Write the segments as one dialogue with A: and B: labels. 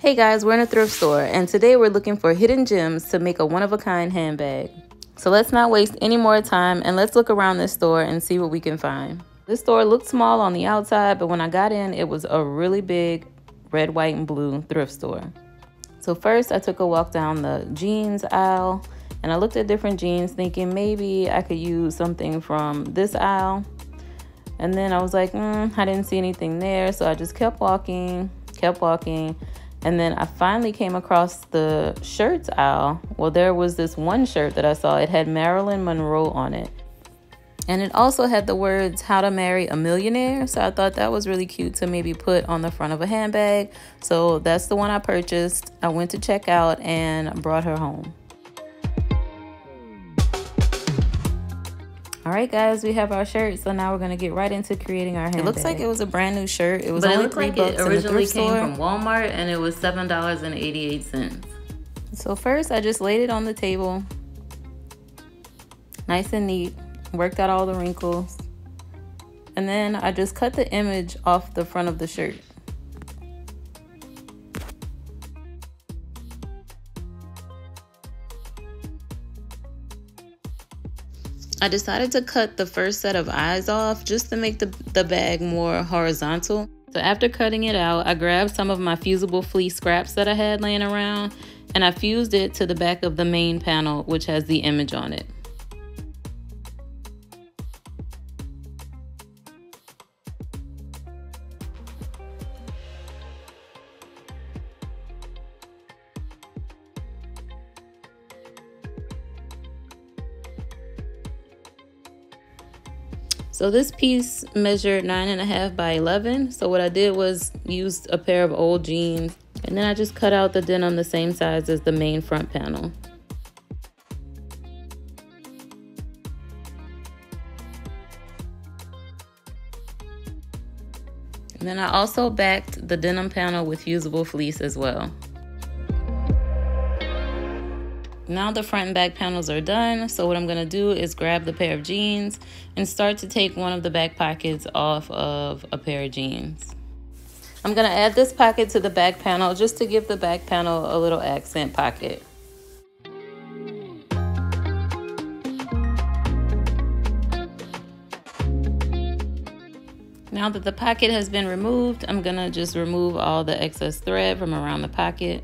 A: Hey guys, we're in a thrift store and today we're looking for hidden gems to make a one-of-a-kind handbag. So let's not waste any more time and let's look around this store and see what we can find. This store looked small on the outside, but when I got in, it was a really big red, white, and blue thrift store. So first I took a walk down the jeans aisle and I looked at different jeans thinking maybe I could use something from this aisle. And then I was like, I didn't see anything there. So I just kept walking. And then I finally came across the shirts aisle. Well, there was this one shirt that I saw. It had Marilyn Monroe on it. And it also had the words, "How to Marry a Millionaire." So I thought that was really cute to maybe put on the front of a handbag. So that's the one I purchased. I went to check out and brought her home. All right, guys, we have our shirt. So now we're going to get right into creating our handbag. It looks like it was a brand new shirt. It was only $3 in the thrift store. It originally came from Walmart and it was $7.88. So first I just laid it on the table. Nice and neat. Worked out all the wrinkles. And then I just cut the image off the front of the shirt. I decided to cut the first set of eyes off just to make the bag more horizontal. So after cutting it out, I grabbed some of my fusible fleece scraps that I had laying around and I fused it to the back of the main panel, which has the image on it. So this piece measured 9.5 by 11. So what I did was use a pair of old jeans and then I just cut out the denim the same size as the main front panel. And then I also backed the denim panel with fusible fleece as well. Now the front and back panels are done, so what I'm going to do is grab the pair of jeans and start to take one of the back pockets off of a pair of jeans. I'm going to add this pocket to the back panel just to give the back panel a little accent pocket. Now that the pocket has been removed, I'm going to just remove all the excess thread from around the pocket.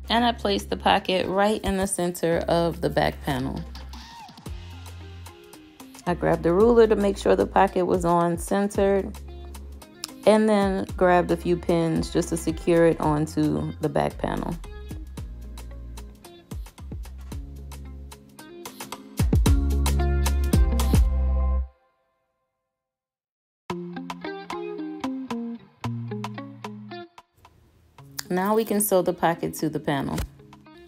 A: And I placed the pocket right in the center of the back panel. I grabbed the ruler to make sure the pocket was on centered, and then grabbed a few pins just to secure it onto the back panel. Now we can sew the pocket to the panel.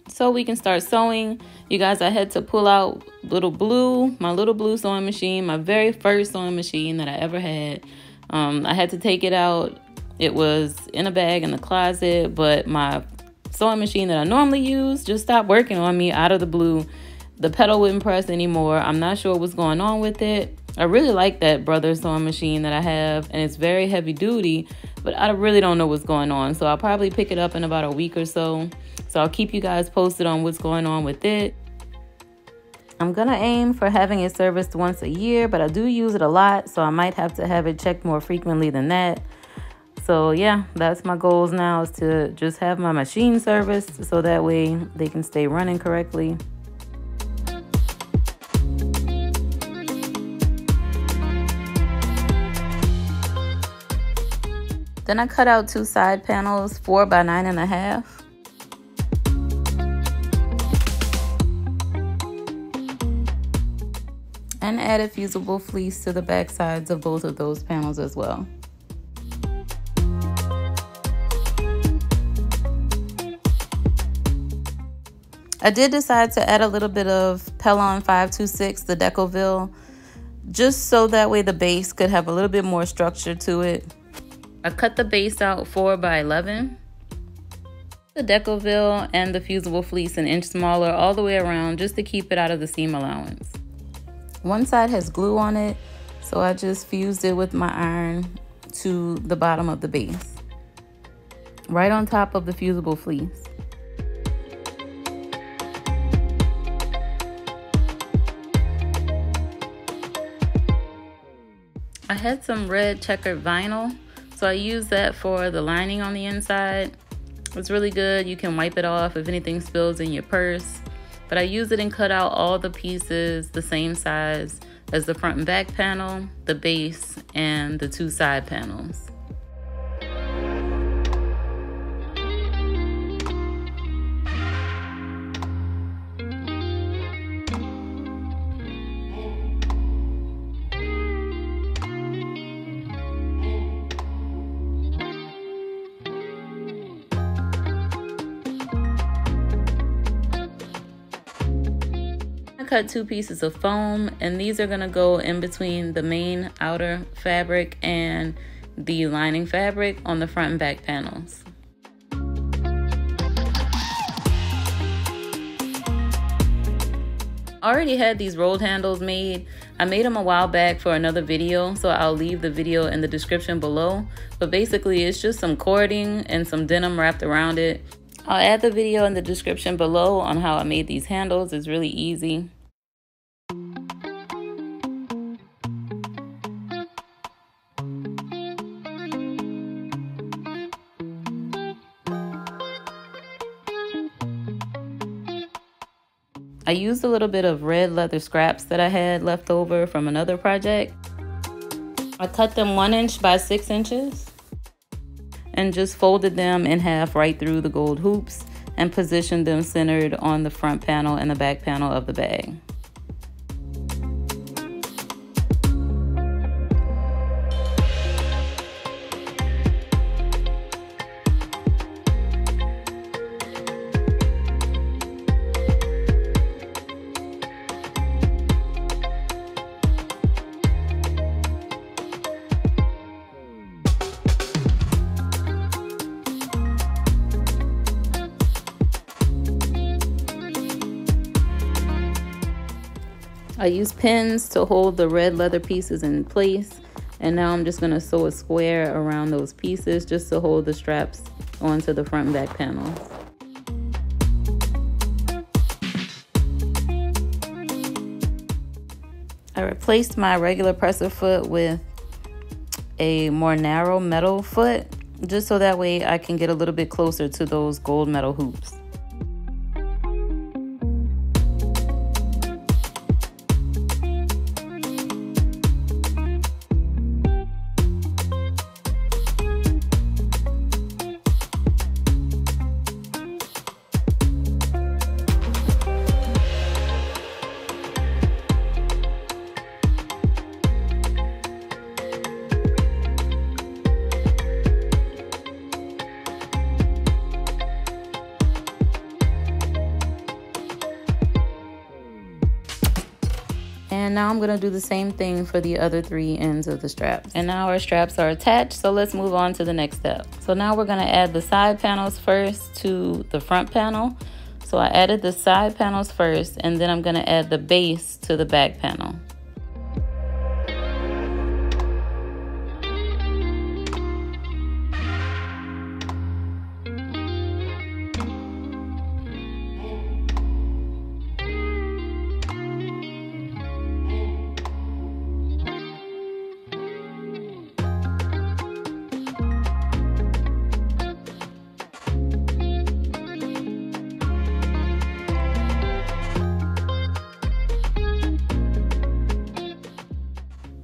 A: So we can start sewing. You guys, I had to pull out my little blue sewing machine, my very first sewing machine that I ever had. I had to take it out. It was in a bag in the closet, but my sewing machine that I normally use just stopped working on me out of the blue. The pedal wouldn't press anymore. I'm not sure what's going on with it. I really like that Brothers sewing machine that I have, and it's very heavy duty, but I really don't know what's going on. So I'll probably pick it up in about a week or so. So I'll keep you guys posted on what's going on with it. I'm gonna aim for having it serviced once a year, but I do use it a lot, so I might have to have it checked more frequently than that. So yeah, that's my goals now, is to just have my machine serviced so that way they can stay running correctly. Then I cut out two side panels, 4 by 9.5. And added fusible fleece to the back sides of both of those panels as well. I did decide to add a little bit of Pellon 526, the Decoville, just so that way the base could have a little bit more structure to it. I cut the base out 4 by 11. The Decoville and the fusible fleece an inch smaller all the way around just to keep it out of the seam allowance. One side has glue on it, so I just fused it with my iron to the bottom of the base. right on top of the fusible fleece. I had some red checkered vinyl, so I used that for the lining on the inside. It's really good. You can wipe it off if anything spills in your purse. But I used it and cut out all the pieces the same size as the front and back panel, the base, and the two side panels. Cut two pieces of foam, and these are going to go in between the main outer fabric and the lining fabric on the front and back panels. I already had these rolled handles made. I made them a while back for another video, so I'll leave the video in the description below. But basically it's just some cording and some denim wrapped around it. I'll add the video in the description below on how I made these handles. It's really easy. I used a little bit of red leather scraps that I had left over from another project. I cut them 1 inch by 6 inches and just folded them in half right through the gold hoops and positioned them centered on the front panel and the back panel of the bag. I used pins to hold the red leather pieces in place, and now I'm just going to sew a square around those pieces just to hold the straps onto the front and back panels. I replaced my regular presser foot with a more narrow metal foot, just so that way I can get a little bit closer to those gold metal hoops. And now I'm going to do the same thing for the other 3 ends of the straps. And now our straps are attached, so let's move on to the next step. So now we're going to add the side panels first to the front panel. So I added the side panels first, and then I'm going to add the base to the back panel.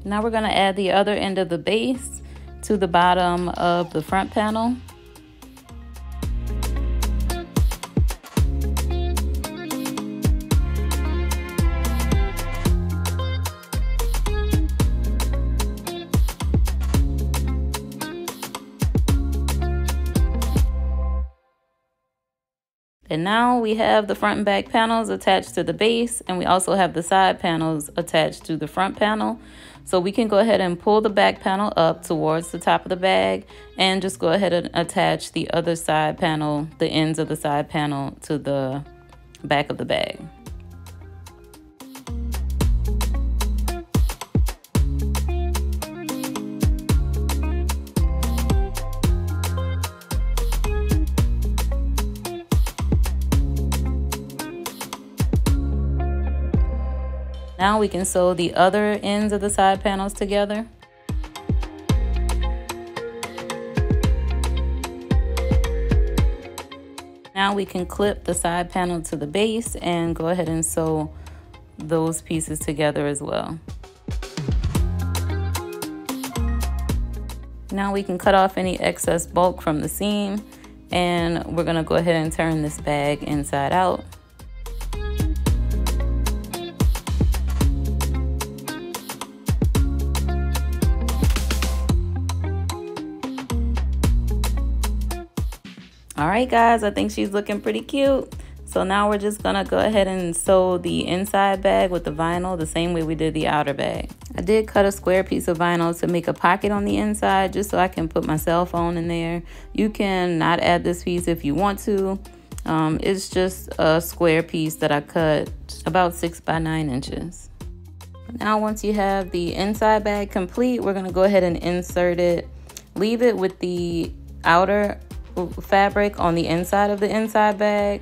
A: Now we're going to add the other end of the base to the bottom of the front panel. And now we have the front and back panels attached to the base, and we also have the side panels attached to the front panel. So we can go ahead and pull the back panel up towards the top of the bag and just go ahead and attach the other side panel, the ends of the side panel, to the back of the bag. Now we can sew the other ends of the side panels together. Now we can clip the side panel to the base and go ahead and sew those pieces together as well. Now we can cut off any excess bulk from the seam, and we're gonna go ahead and turn this bag inside out. All right, guys, I think she's looking pretty cute. So now we're just gonna go ahead and sew the inside bag with the vinyl the same way we did the outer bag. I did cut a square piece of vinyl to make a pocket on the inside just so I can put my cell phone in there. You can not add this piece if you want to. It's just a square piece that I cut about 6 by 9 inches. Now once you have the inside bag complete, we're gonna go ahead and insert it. Leave it with the outer fabric on the inside of the inside bag,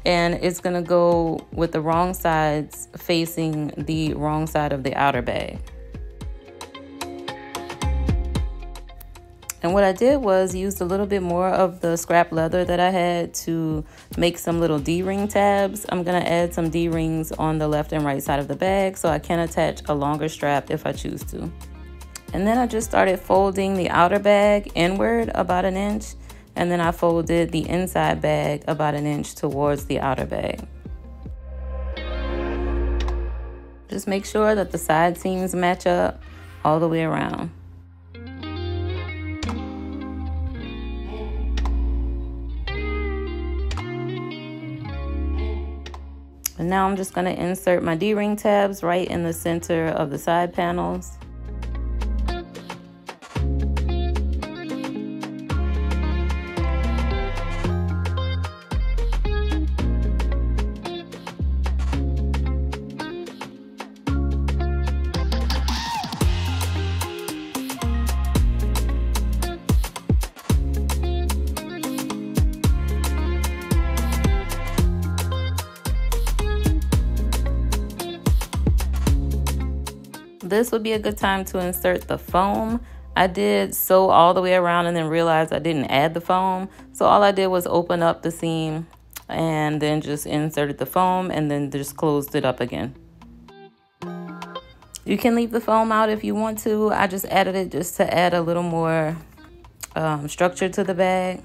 A: and it's gonna go with the wrong sides facing the wrong side of the outer bag. And what I did was used a little bit more of the scrap leather that I had to make some little D-ring tabs. I'm gonna add some D-rings on the left and right side of the bag so I can attach a longer strap if I choose to. And then I just started folding the outer bag inward about 1 inch, and then I folded the inside bag about 1 inch towards the outer bag. Just make sure that the side seams match up all the way around. And now I'm just gonna insert my D-ring tabs right in the center of the side panels. This would be a good time to insert the foam. I did sew all the way around and then realized I didn't add the foam. So all I did was open up the seam and then just inserted the foam and then just closed it up again. You can leave the foam out if you want to. I just added it just to add a little more structure to the bag.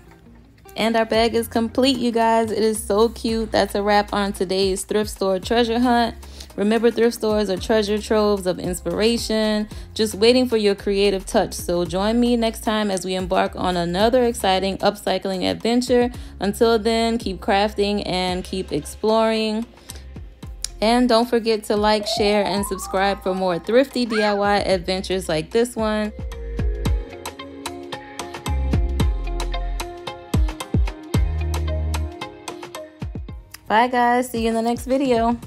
A: And our bag is complete, you guys. It is so cute. That's a wrap on today's thrift store treasure hunt. Remember, thrift stores are treasure troves of inspiration, just waiting for your creative touch. So join me next time as we embark on another exciting upcycling adventure. Until then, keep crafting and keep exploring. And don't forget to like, share, and subscribe for more thrifty DIY adventures like this one. Bye guys, see you in the next video.